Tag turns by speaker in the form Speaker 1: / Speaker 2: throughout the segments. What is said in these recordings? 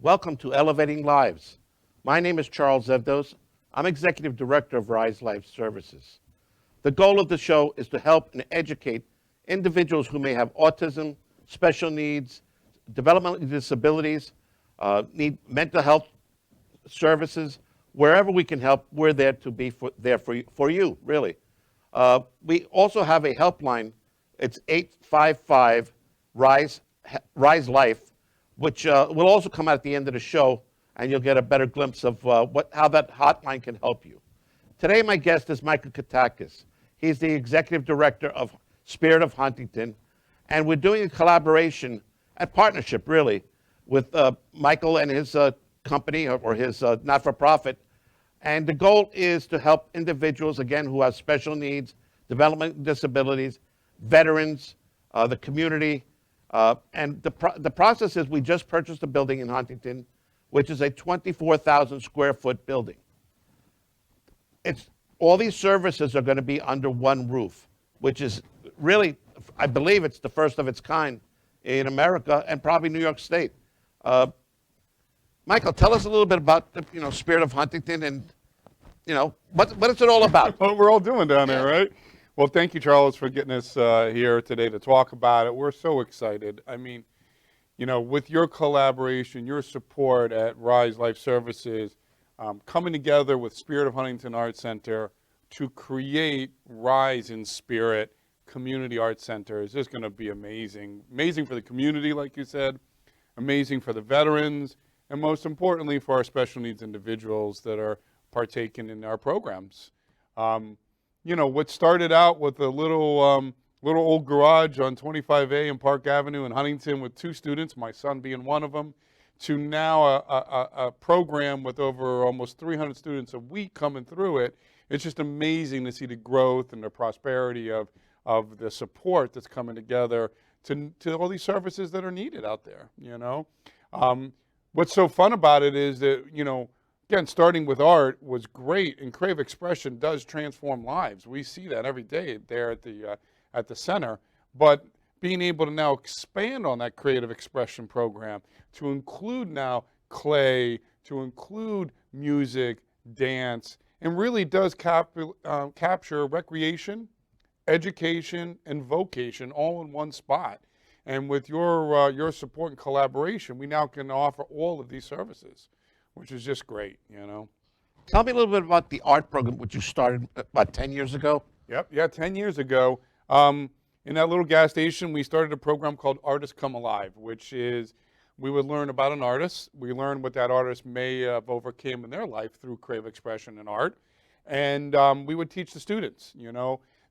Speaker 1: Welcome to Elevating Lives. My name is Charles Evdos. I'm Executive Director of Rise Life Services. The goal of the show is to help and educate individuals who may have autism, special needs, developmental disabilities, need mental health services. Wherever we can help, we're there to be there for you, really. We also have a helpline. It's 855 Rise Life, which will also come out at the end of the show, and you'll get a better glimpse of how that hotline can help you. Today, my guest is Michael Kitakis. He's the Executive Director of Spirit of Huntington, and we're doing a collaboration, a partnership, really, with Michael and his company or his not-for-profit. And the goal is to help individuals, again, who have special needs, developmental disabilities, veterans, the community. And the process is we just purchased a building in Huntington, which is a 24,000 square foot building. All these services are going to be under one roof, which is really, I believe it's the first of its kind in America and probably New York State. Michael, tell us a little bit about the Spirit of Huntington and what is it all about?
Speaker 2: What we're all doing down there, right? Well, thank you, Charles, for getting us here today to talk about it. We're so excited. I mean, with your collaboration, your support at Rise Life Services, coming together with Spirit of Huntington Arts Center to create Rise in Spirit Community Arts Center is just going to be amazing. Amazing for the community, like you said, amazing for the veterans, and most importantly for our special needs individuals that are partaking in our programs. What started out with a little old garage on 25A and Park Avenue in Huntington with 2 students, my son being one of them, to now a program with over almost 300 students a week coming through it. It's just amazing to see the growth and the prosperity of the support that's coming together to all these services that are needed out there, What's so fun about it is that, again, starting with art was great, and creative expression does transform lives. We see that every day there at the center. But being able to now expand on that creative expression program to include now clay, to include music, dance, and really does capture recreation, education, and vocation all in one spot. And with your support and collaboration, we now can offer all of these services, which is just great,
Speaker 1: Tell me a little bit about the art program, which you started about 10 years ago.
Speaker 2: Yep, yeah, 10 years ago. In that little gas station, we started a program called Artists Come Alive, which is we would learn about an artist. We learn what that artist may have overcame in their life through creative expression and art. And we would teach the students,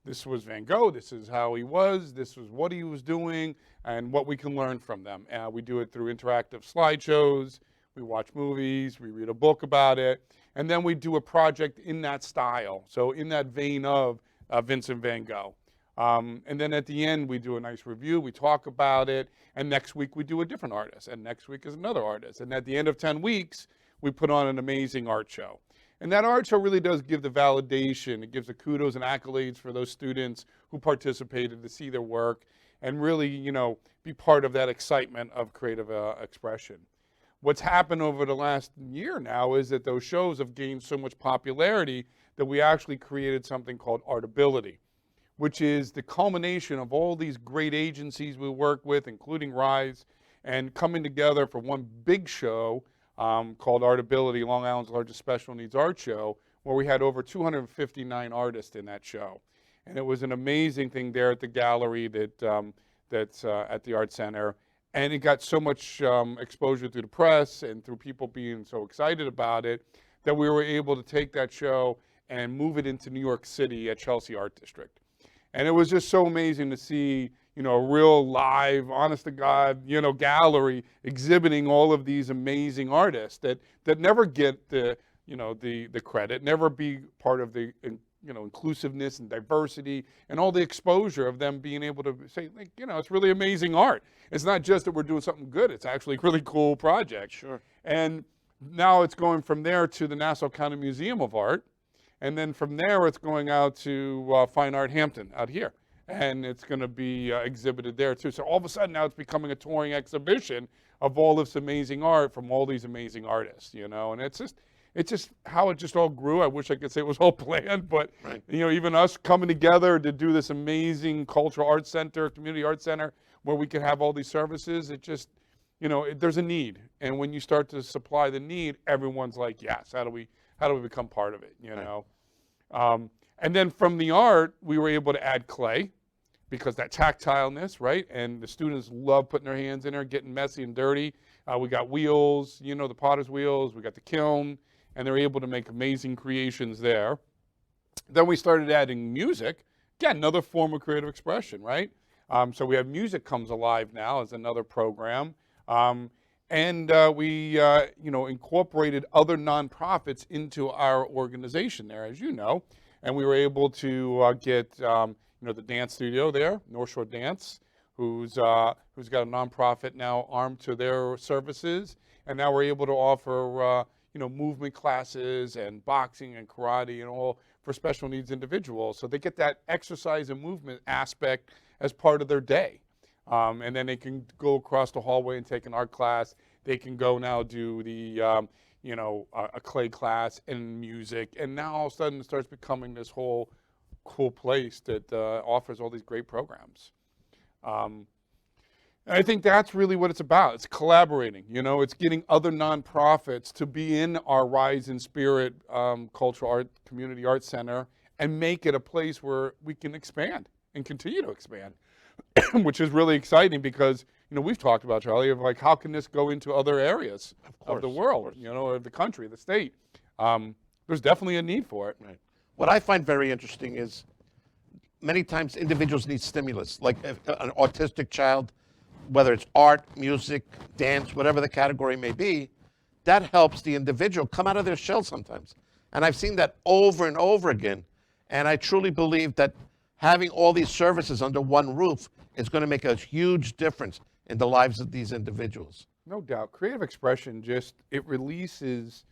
Speaker 2: this was Van Gogh, this is how he was, this was what he was doing, and what we can learn from them. We do it through interactive slideshows. We watch movies, we read a book about it, and then we do a project in that style, so in that vein of Vincent van Gogh. And then at the end, we do a nice review, we talk about it, and next week we do a different artist, and next week is another artist. And at the end of 10 weeks, we put on an amazing art show. And that art show really does give the validation, it gives the kudos and accolades for those students who participated to see their work and really, be part of that excitement of creative expression. What's happened over the last year now is that those shows have gained so much popularity that we actually created something called Artability, which is the culmination of all these great agencies we work with, including Rise, and coming together for one big show called Artability, Long Island's largest special needs art show, where we had over 259 artists in that show. And it was an amazing thing there at the gallery that's at the Art Center. And it got so much exposure through the press and through people being so excited about it that we were able to take that show and move it into New York City at Chelsea Art District. And it was just so amazing to see, a real live, honest to God, gallery exhibiting all of these amazing artists that never get the credit, never be part of the inclusiveness and diversity and all the exposure of them being able to say, it's really amazing art. It's not just that we're doing something good, it's actually a really cool project.
Speaker 1: Sure.
Speaker 2: And now it's going from there to the Nassau County Museum of Art. And then from there, it's going out to Fine Art Hampton out here. and it's going to be exhibited there too. So all of a sudden now it's becoming a touring exhibition of all this amazing art from all these amazing artists, and it's just how it just all grew. I wish I could say it was all planned, but
Speaker 1: Right.
Speaker 2: even us coming together to do this amazing cultural arts center, community arts center, where we can have all these services, it just, there's a need. And when you start to supply the need, everyone's like, yes, how do we become part of it, know? And then from the art, we were able to add clay because that tactileness, right? And the students love putting their hands in there, getting messy and dirty. We got wheels, the potter's wheels, we got the kiln, and they're able to make amazing creations there. Then we started adding music. Again, another form of creative expression, right? So we have Music Comes Alive now as another program. And we, incorporated other nonprofits into our organization there, as you know. And we were able to get, the dance studio there, North Shore Dance, who's got a nonprofit now armed to their services. And now we're able to offer, movement classes and boxing and karate and all for special needs individuals. So they get that exercise and movement aspect as part of their day. And then they can go across the hallway and take an art class. They can go now do the, a clay class and music. And now all of a sudden it starts becoming this whole cool place that offers all these great programs. And I think that's really what it's about. It's collaborating, it's getting other nonprofits to be in our Rise in Spirit Cultural Art Community Arts Center and make it a place where we can expand and continue to expand, which is really exciting because, we've talked about, Charlie, of like, how can this go into other areas of the world, or the country, the state? There's definitely a need for it.
Speaker 1: Right. What I find very interesting is many times individuals need stimulus, like an autistic child, whether it's art, music, dance, whatever the category may be, that helps the individual come out of their shell sometimes. And I've seen that over and over again. And I truly believe that having all these services under one roof is going to make a huge difference in the lives of these individuals.
Speaker 2: No doubt. Creative expression it releases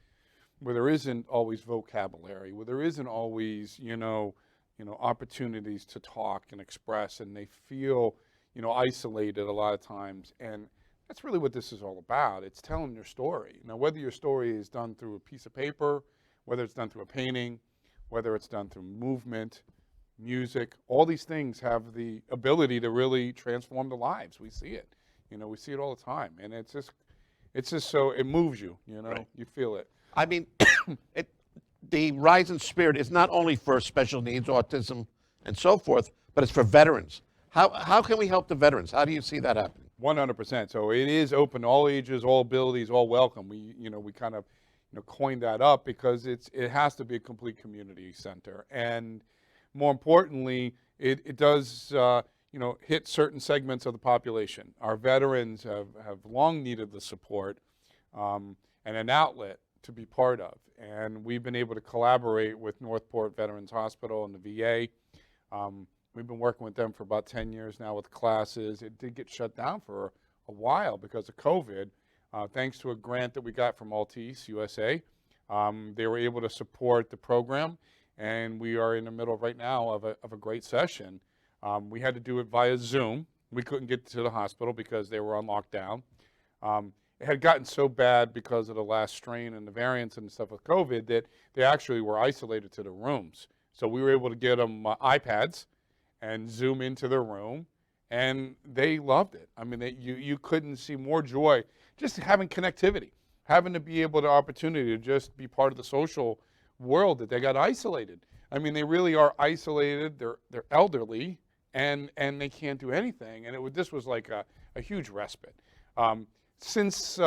Speaker 2: where there isn't always vocabulary, where there isn't always, opportunities to talk and express, and they feel, isolated a lot of times. And that's really what this is all about. It's telling your story. Now, whether your story is done through a piece of paper, whether it's done through a painting, whether it's done through movement, music, all these things have the ability to really transform the lives. We see it. We see it all the time. And it's just so, it moves you,
Speaker 1: Right.
Speaker 2: You feel it.
Speaker 1: I mean, the Rise in Spirit is not only for special needs, autism, and so forth, but it's for veterans. How can we help the veterans? How do you see that happening?
Speaker 2: 100%. So it is open to all ages, all abilities, all welcome. We kind of, coined that up because it has to be a complete community center. And more importantly, it does, hit certain segments of the population. Our veterans have long needed the support and an outlet to be part of. And we've been able to collaborate with Northport Veterans Hospital and the VA. We've been working with them for about 10 years now with classes. It did get shut down for a while because of COVID. Thanks to a grant that we got from Altice USA, they were able to support the program, and we are in the middle right now of a great session. We had to do it via Zoom. We couldn't get to the hospital because they were on lockdown. It had gotten so bad because of the last strain and the variants and stuff with COVID that they actually were isolated to the rooms. So we were able to get them iPads and Zoom into their room, and they loved it. I mean, you couldn't see more joy just having connectivity, having to be able to opportunity to just be part of the social world that they got isolated. I mean, they really are isolated. They're elderly, and they can't do anything. And this was like a huge respite. Since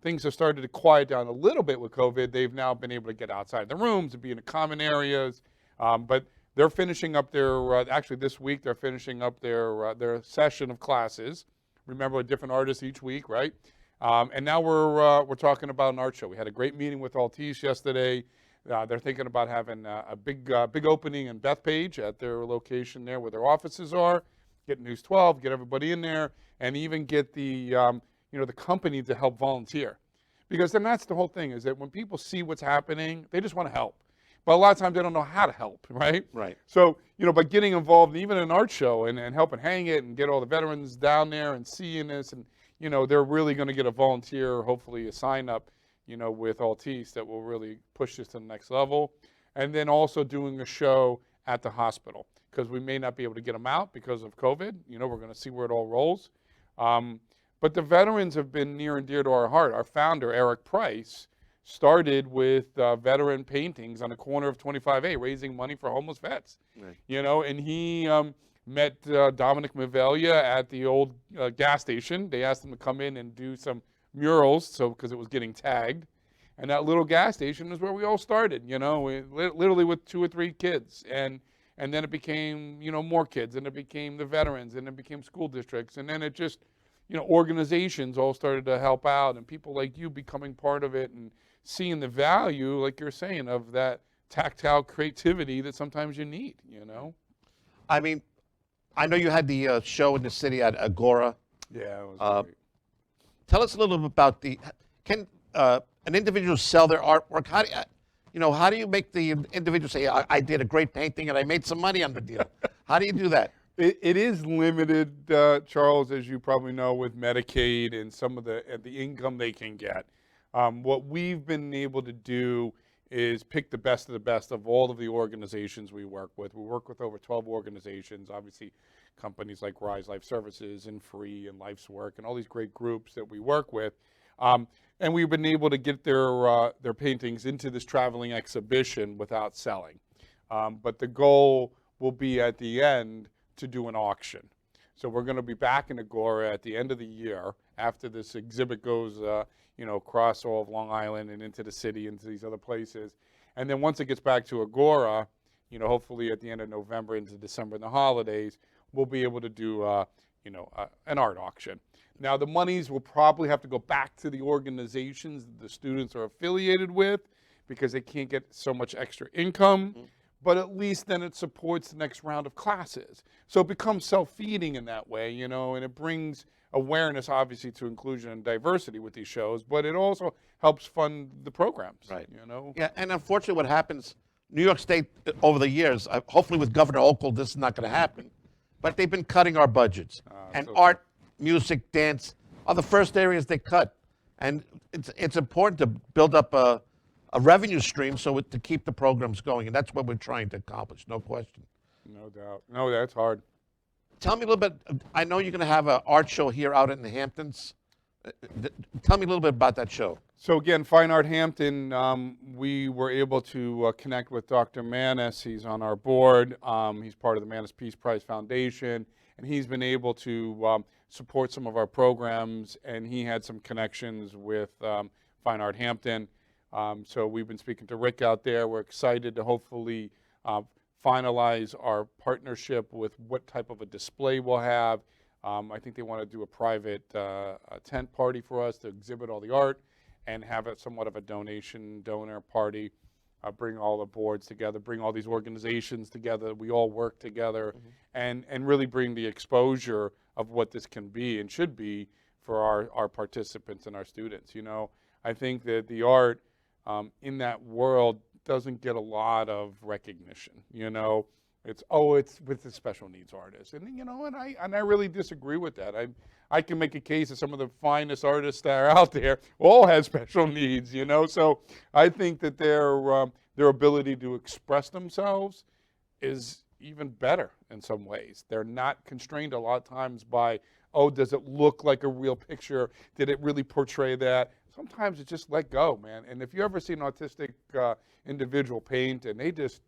Speaker 2: things have started to quiet down a little bit with COVID, they've now been able to get outside the rooms and be in the common areas. But they're finishing up their, actually this week, they're finishing up their session of classes. Remember, a different artist each week, right? And now we're talking about an art show. We had a great meeting with Altice yesterday. They're thinking about having a big opening in Bethpage at their location there where their offices are, get News 12, get everybody in there, and even get the, the company to help volunteer. Because then that's the whole thing, is that when people see what's happening, they just want to help. but a lot of times they don't know how to help, right?
Speaker 1: Right.
Speaker 2: So, by getting involved even in an art show and helping hang it and get all the veterans down there and seeing this, and, they're really going to get a volunteer, hopefully a sign up, with Altice that will really push this to the next level. And then also doing a show at the hospital, because we may not be able to get them out because of COVID. We're going to see where it all rolls. But the veterans have been near and dear to our heart. Our founder, Eric Price, started with veteran paintings on the corner of 25A, raising money for homeless vets.
Speaker 1: Right.
Speaker 2: And he met Dominic Mavelia at the old gas station. They asked him to come in and do some murals, because it was getting tagged. And that little gas station is where we all started, literally with 2 or 3 kids. And then it became, more kids, and it became the veterans, and it became school districts. And then it just, organizations all started to help out, and people like you becoming part of it and seeing the value, like you're saying, of that tactile creativity that sometimes you need,
Speaker 1: I mean, I know you had the show in the city at Agora.
Speaker 2: Yeah, it was great.
Speaker 1: Tell us a little bit about can an individual sell their artwork? How do you make the individual say, I did a great painting and I made some money on the deal? How do you do that?
Speaker 2: It is limited, Charles, as you probably know, with Medicaid and some of the income they can get. What we've been able to do is pick the best of all of the organizations we work with. We work with over 12 organizations, obviously companies like Rise Life Services and Free and Life's Work and all these great groups that we work with. And we've been able to get their paintings into this traveling exhibition without selling. But the goal will be at the end to do an auction. So we're going to be back in Agora at the end of the year after this exhibit goes, across all of Long Island and into the city, into these other places. And then once it gets back to Agora, hopefully at the end of November into December and the holidays, we'll be able to do, an art auction. Now, the monies will probably have to go back to the organizations that the students are affiliated with, because they can't get so much extra income. But at least then it supports the next round of classes. So it becomes self-feeding in that way, and it brings awareness, obviously, to inclusion and diversity with these shows, but it also helps fund the programs.
Speaker 1: Right.
Speaker 2: Yeah,
Speaker 1: and unfortunately what happens, New York State over the years, hopefully with Governor Hochul this is not going to happen, but they've been cutting our budgets. And
Speaker 2: so
Speaker 1: art, music, dance are the first areas they cut. And it's important to build up a revenue stream to keep the programs going, and that's what we're trying to accomplish, no question.
Speaker 2: No doubt. No, that's hard.
Speaker 1: Tell me a little bit, I know you're going to have an art show here out in the Hamptons. Tell me a little bit about that show.
Speaker 2: So again, Fine Art Hampton, we were able to connect with Dr. Manis. He's on our board. He's part of the Manis Peace Prize Foundation, and he's been able to support some of our programs, and he had some connections with Fine Art Hampton. So we've been speaking to Rick out there. We're excited to hopefully finalize our partnership with what type of a display we'll have. I think they want to do a private tent party for us to exhibit all the art and have it somewhat of a donor party, bring all the boards together, bring all these organizations together. We all work together, and really bring the exposure of what this can be and should be for our participants and our students. I think that the art in that world doesn't get a lot of recognition. It's with the special needs artists, and and I really disagree with that. I can make a case that some of the finest artists that are out there all have special needs. So I think that their ability to express themselves is even better in some ways. They're not constrained a lot of times by, does it look like a real picture? Did it really portray that? Sometimes it's just let go, man. And if you ever see an autistic individual paint, and they just,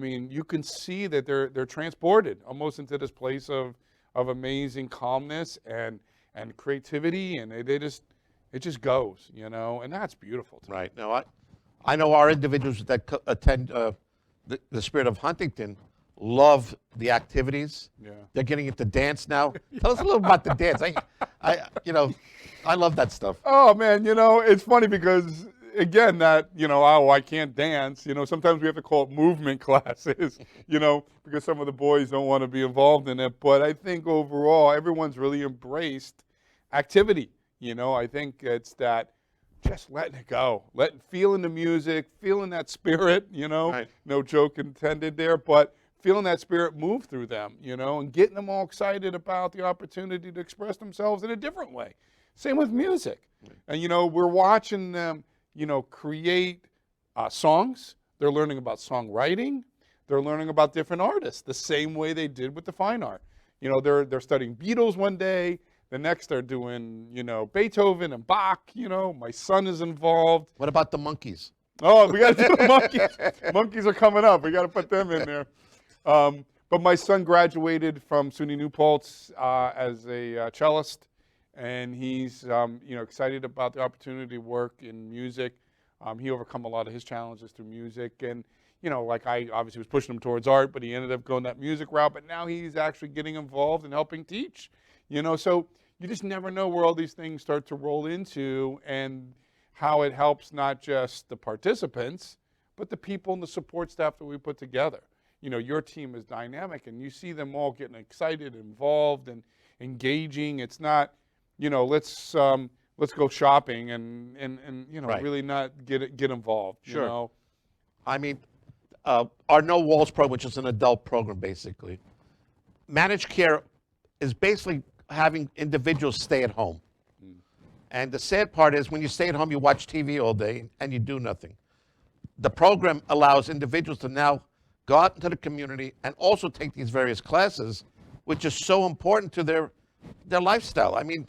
Speaker 2: you can see that they're transported almost into this place of amazing calmness and creativity, and it just goes, and that's beautiful to me.
Speaker 1: Right. Now, I know our individuals that attend the Spirit of Huntington love the activities. Yeah. They're getting into dance now. Tell us a little about the dance. I love that stuff.
Speaker 2: Oh man, it's funny because again, that I can't dance. Sometimes we have to call it movement classes. Because some of the boys don't want to be involved in it. But I think overall, everyone's really embraced activity. I think it's that just letting it go, feeling the music, feeling that spirit,
Speaker 1: Right.
Speaker 2: no joke intended there, but feeling that spirit move through them, and getting them all excited about the opportunity to express themselves in a different way. Same with music. And, we're watching them, create songs. They're learning about songwriting. They're learning about different artists the same way they did with the fine art. They're studying Beatles one day. The next they're doing, Beethoven and Bach. My son is involved.
Speaker 1: What about the monkeys?
Speaker 2: Oh, we got to do the monkeys. Monkeys are coming up. We got to put them in there. But my son graduated from SUNY New Paltz as a cellist, and he's excited about the opportunity to work in music. He overcome a lot of his challenges through music, and like I obviously was pushing him towards art, but he ended up going that music route. But now he's actually getting involved and helping teach. So you just never know where all these things start to roll into, and how it helps not just the participants, but the people and the support staff that we put together. Your team is dynamic, and you see them all getting excited, involved, and engaging. It's not, let's go shopping and
Speaker 1: Right.
Speaker 2: really not get involved.
Speaker 1: Sure. I mean, our No Walls program, which is an adult program, basically. Managed care is basically having individuals stay at home. And the sad part is when you stay at home, you watch TV all day and you do nothing. The program allows individuals to now go out into the community and also take these various classes, which is so important to their lifestyle. I mean,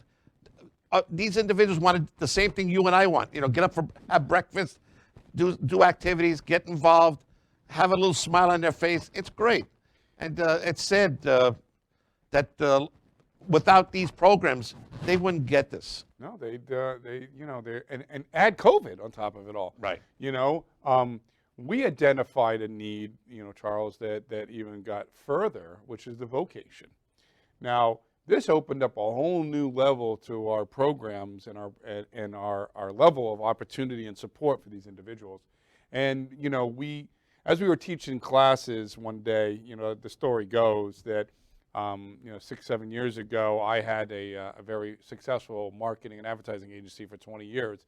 Speaker 1: these individuals wanted the same thing you and I want. Get up have breakfast, do activities, get involved, have a little smile on their face. It's great. And it's sad that without these programs, they wouldn't get this.
Speaker 2: No, they and add COVID on top of it all.
Speaker 1: Right.
Speaker 2: We identified a need, Charles, that even got further, which is the vocation. Now, this opened up a whole new level to our programs and our level of opportunity and support for these individuals. And as we were teaching classes one day, the story goes that 6-7 years ago, I had a very successful marketing and advertising agency for 20 years.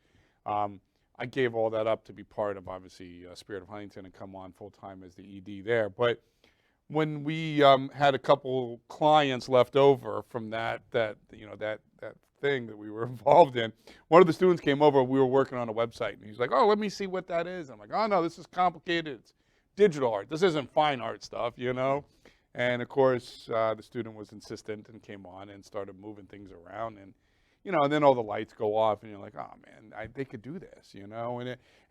Speaker 2: I gave all that up to be part of, obviously, Spirit of Huntington and come on full time as the ED there. But when we had a couple clients left over from that thing that we were involved in, one of the students came over. We were working on a website, and he's like, "Oh, let me see what that is." I'm like, "Oh no, this is complicated. It's digital art. This isn't fine art stuff, And of course, the student was insistent and came on and started moving things around, and and then all the lights go off, and you're like, "Oh man, they could do this,"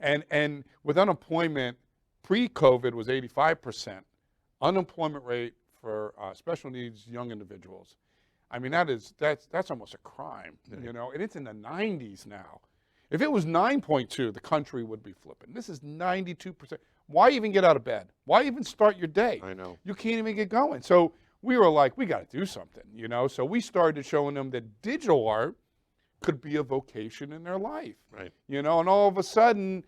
Speaker 2: And with unemployment, pre-COVID was 85%. Unemployment rate for special needs young individuals. I mean, that's almost a crime, and it's in the 90s now. If it was 9.2, the country would be flipping. This is 92%. Why even get out of bed? Why even start your day?
Speaker 1: I know.
Speaker 2: You can't even get going. So we were like, we got to do something, So we started showing them that digital art could be a vocation in their life,
Speaker 1: Right.
Speaker 2: And all of a sudden,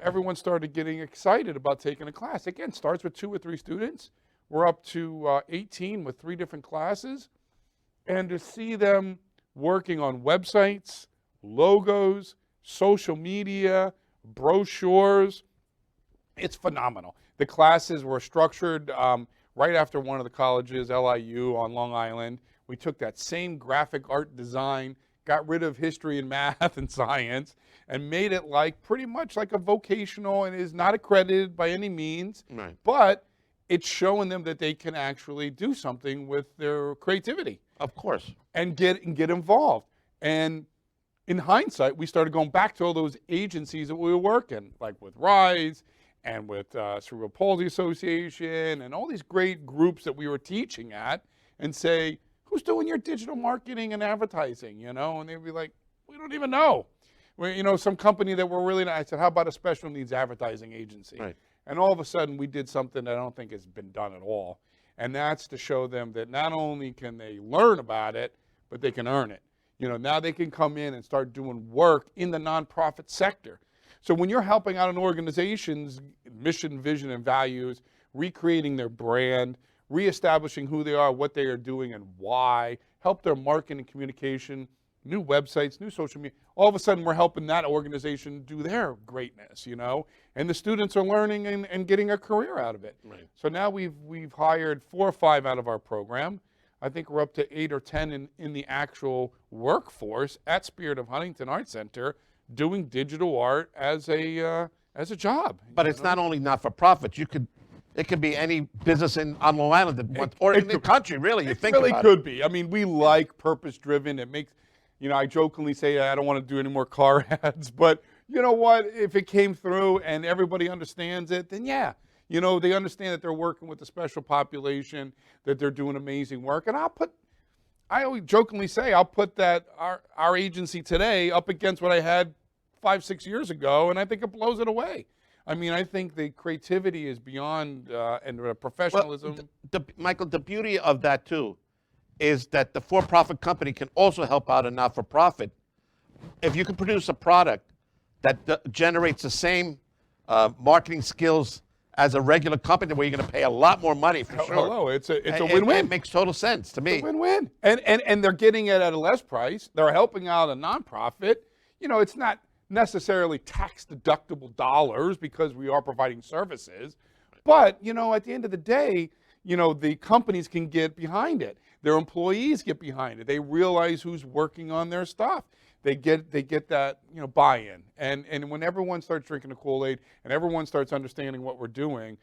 Speaker 2: everyone started getting excited about taking a class. Again, starts with 2 or 3 students. We're up to 18 with 3 different classes. And to see them working on websites, logos, social media, brochures, it's phenomenal. The classes were structured right after one of the colleges, LIU on Long Island. We took that same graphic art design, got rid of history and math and science, and made it pretty much like a vocational, and is not accredited by any means.
Speaker 1: Right.
Speaker 2: But it's showing them that they can actually do something with their creativity.
Speaker 1: Of course.
Speaker 2: And get involved. And in hindsight, we started going back to all those agencies that we were working, like with RISE and with Cerebral Palsy Association and all these great groups that we were teaching at, and say, "Who's doing your digital marketing and advertising?" And they'd be like, "We don't even know." Some company that we're really not. I said, "How about a special needs advertising agency?"
Speaker 1: Right.
Speaker 2: And all of a sudden, we did something that I don't think has been done at all. And that's to show them that not only can they learn about it, but they can earn it. Now they can come in and start doing work in the nonprofit sector. So when you're helping out an organization's mission, vision, and values, recreating their brand, reestablishing who they are, what they are doing, and why, help their marketing and communication, new websites, new social media. All of a sudden, we're helping that organization do their greatness, you know, and the students are learning and getting a career out of it.
Speaker 1: Right.
Speaker 2: So now we've hired 4 or 5 out of our program. I think we're up to 8 or 10 in the actual workforce at Spirit of Huntington Art Center doing digital art as a job.
Speaker 1: But it's not only not-for-profit. It could be any business on Long Island that wants, or in the country, really. You think
Speaker 2: It really
Speaker 1: about
Speaker 2: could be. I mean, we like purpose-driven. It makes, you know, I jokingly say I don't want to do any more car ads, but you know what? If it came through and everybody understands it, then yeah. You know, they understand that they're working with a special population, that they're doing amazing work. And I always jokingly say, I'll put that our agency today up against what I had 5-6 years ago, and I think it blows it away. I mean, I think the creativity is beyond, and the professionalism.
Speaker 1: Well, Michael, the beauty of that, too, is that the for-profit company can also help out a not-for-profit. If you can produce a product that generates the same marketing skills as a regular company where you're going to pay a lot more money for sure.
Speaker 2: Hello, it's a win-win.
Speaker 1: It makes total sense to me.
Speaker 2: It's a win-win. And they're getting it at a less price. They're helping out a nonprofit. You know, it's not necessarily tax-deductible dollars because we are providing services. But, you know, at the end of the day, you know, the companies can get behind it. Their employees get behind it. They realize who's working on their stuff. They get that, you know, buy-in. And when everyone starts drinking the Kool-Aid and everyone starts understanding what we're doing,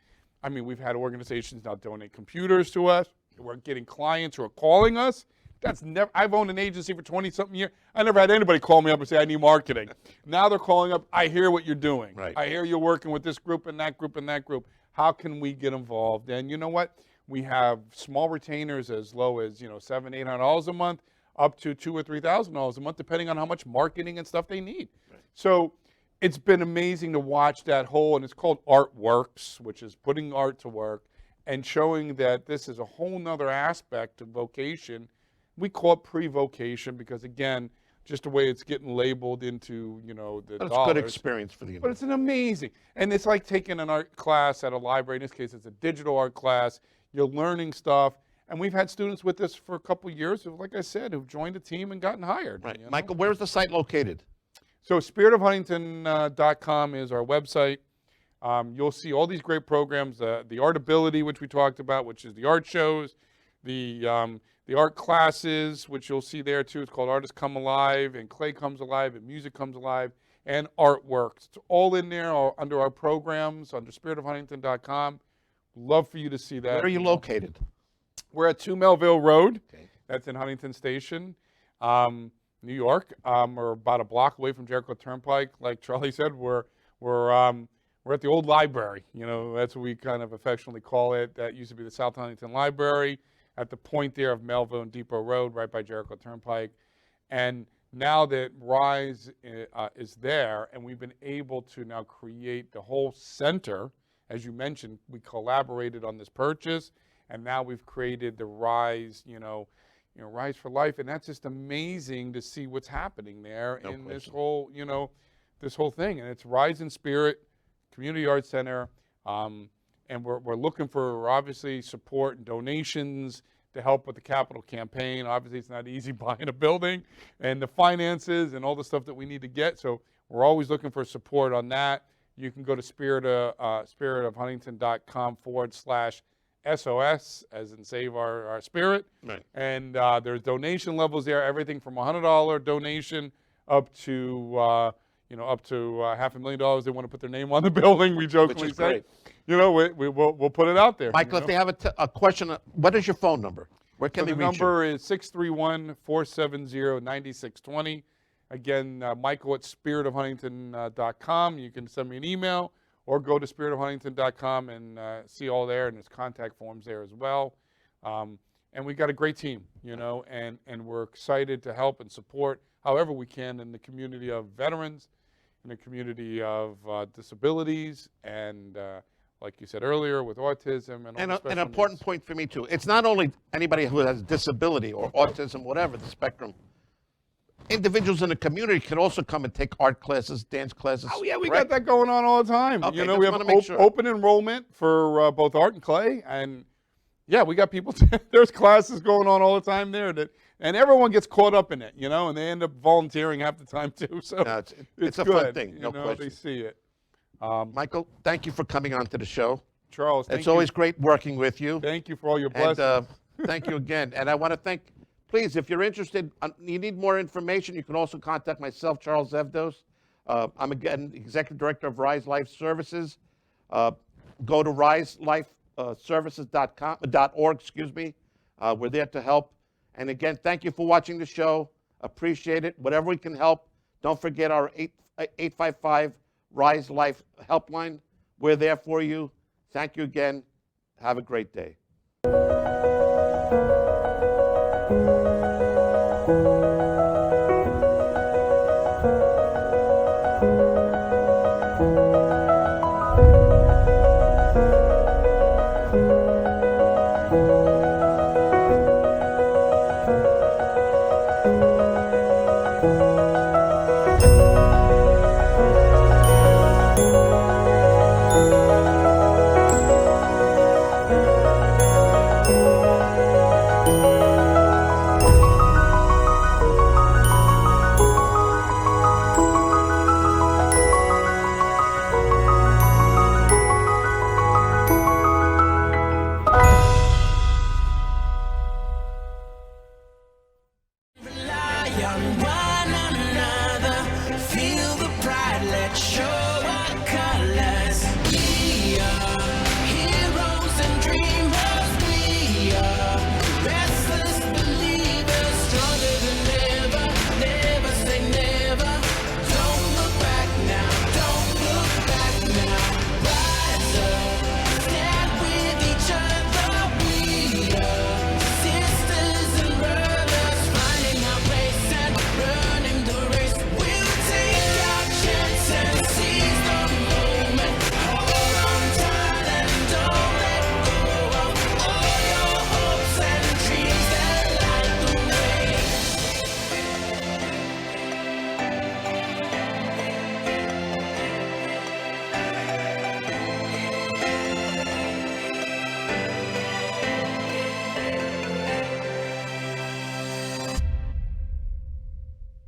Speaker 2: I mean, we've had organizations now donate computers to us. We're getting clients who are calling us. That's never, I've owned an agency for 20-something years. I never had anybody call me up and say, I need marketing. Now they're calling up, I hear what you're doing.
Speaker 1: Right.
Speaker 2: I hear you're working with this group and that group and that group. How can we get involved? And you know what? We have small retainers as low as, you know, $700, $800 a month, up to $2,000 or $3,000 a month, depending on how much marketing and stuff they need. Right. So it's been amazing to watch that whole, and it's called Artworks, which is putting art to work and showing that this is a whole nother aspect of vocation. We call it pre-vocation because, again, just the way it's getting labeled into, you know, the
Speaker 1: But it's
Speaker 2: dollars.
Speaker 1: a good experience for the
Speaker 2: But it's an amazing, and it's like taking an art class at a library. In this case, it's a digital art class. You're learning stuff. And we've had students with us for a couple of years who, like I said, who've joined the team and gotten hired.
Speaker 1: Right.
Speaker 2: You know?
Speaker 1: Michael, where is the site located?
Speaker 2: So spiritofhuntington.com is our website. You'll see all these great programs, the Art Ability, which we talked about, which is the art shows, the art classes, which you'll see there too. It's called Artists Come Alive, and Clay Comes Alive, and Music Comes Alive, and Artworks. It's all in there under our programs, under spiritofhuntington.com. Love for you to see that.
Speaker 1: Where are you located?
Speaker 2: We're at 2 Melville Road.
Speaker 1: Okay.
Speaker 2: That's in Huntington Station, New York. We're about a block away from Jericho Turnpike. Like Charlie said, we're at the old library. You know, that's what we kind of affectionately call it. That used to be the South Huntington Library at the point there of Melville and Depot Road, right by Jericho Turnpike. And now that Rise is there, and we've been able to now create the whole center, as you mentioned, we collaborated on this purchase. And now we've created the Rise, Rise for Life, and that's just amazing to see what's happening there in this whole, this whole thing. And it's Rise in Spirit Community Arts Center, and we're looking for obviously support and donations to help with the capital campaign. Obviously, it's not easy buying a building and the finances and all the stuff that we need to get. So we're always looking for support on that. You can go to spiritofhuntington.com/SOS, as in save our spirit.
Speaker 1: Right.
Speaker 2: And there's donation levels there, everything from $100 donation up to $500,000. They want to put their name on the building. We jokingly say, we'll put it out there.
Speaker 1: Michael, if they have a question, what is your phone number? Where can they reach you?
Speaker 2: The number is 631-470-9620. Again, Michael at spiritofhuntington.com. You can send me an email or go to spiritofhuntington.com and see all there, and there's contact forms there as well. And we got a great team, and we're excited to help and support however we can in the community of veterans, in the community of disabilities, and like you said earlier, with autism and all the
Speaker 1: an important point for me too. It's not only anybody who has disability or autism, whatever the spectrum. Individuals in the community can also come and take art classes, dance classes.
Speaker 2: Oh yeah, we got that going on all the time.
Speaker 1: Okay,
Speaker 2: we have open enrollment for both art and clay, and yeah, we got people. There's classes going on all the time there that And everyone gets caught up in it, and they end up volunteering half the time too. So
Speaker 1: No, it's a
Speaker 2: good.
Speaker 1: fun thing, no question.
Speaker 2: They see it.
Speaker 1: Michael, thank you for coming on to the show.
Speaker 2: Charles,
Speaker 1: it's always great working with you.
Speaker 2: Thank you for all your blessings.
Speaker 1: And thank you again. And I want to thank, please, if you're interested, you need more information, you can also contact myself, Charles Evdos. I'm, again, Executive Director of Rise Life Services. Go to riselifeservices.org, we're there to help. And again, thank you for watching the show. Appreciate it. Whatever we can help, don't forget our 855 Rise Life helpline. We're there for you. Thank you again. Have a great day.